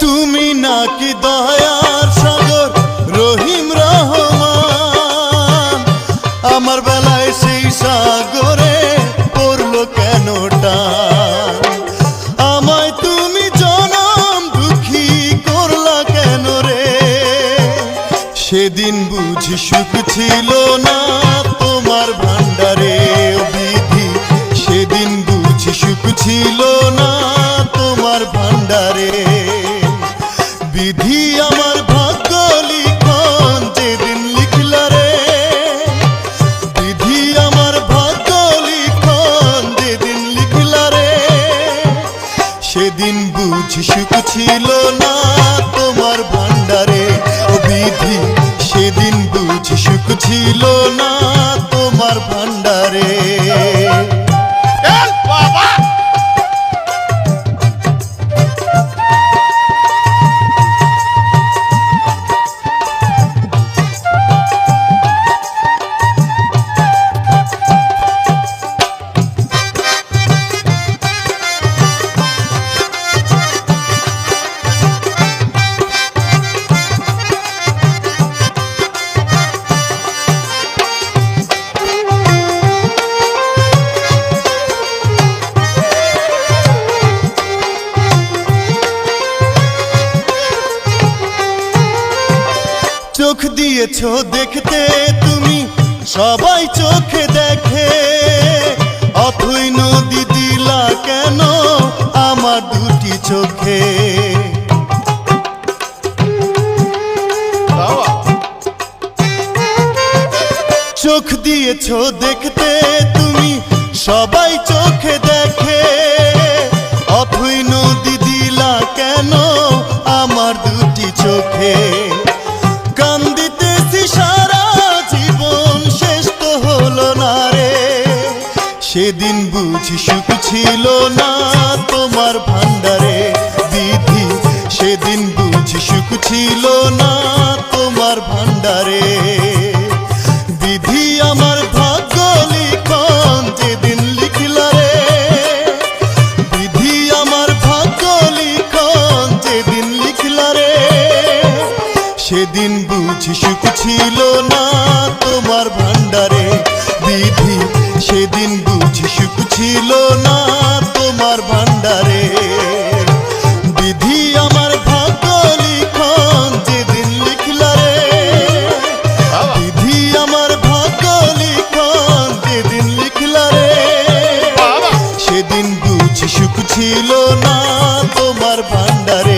তুমি নাকি দয়ার সাগর রহিম রহমান, আমার বেলায় সেই সাগরে পড়লো কেন টান? আমায় তুমি জনম দুঃখী করলা কেন রে? সেদিন বুঝি সুখ ছিল না তোমার ভান্ডারে ও বিধি, সেদিন বুঝি সুখ ছিল না তোমার ভান্ডারে। বিধি আমার ভাগ্য লিখন যেদিন লিখলা রে, বিধি আমার ভাগ্য লিখন যেদিন লিখলা রে। সেদিন বুঝি সুখ ছিল না তোমার ভান্ডারে ও বিধি, সেদিন বুঝি সুখ ছিল না তোমার ভান্ডারে। চোখ দিয়েছ দেখতে তুমি সবাই চোখে দেখে, অথই নদী দিলা কেন আমার দুটি চোখে? চোখ দিয়েছ দেখতে তুমি সবাই চোখে দেখে, অথই নদী দিলা কেন আমার দুটি চোখে? কান্দিতেছি সারা জীবন শেষ তো হলো না রে, সেদিন বুঝি সুখ ছিল না তোমার ভান্ডারে বিধি, সেদিন বুঝি সুখ ছিল না তোমার ভান্ডারে। বিধি আমার ভাগ্য লিখন যেদিন লিখলা রে, বিধি আমার ভাগ্য লিখন যেদিন লিখলা রে। সেদিন বুঝি সুখ ছিল না তোমার ভান্ডারে বিধি, সেদিন বুঝি সুখ ছিল না তোমার ভান্ডারে।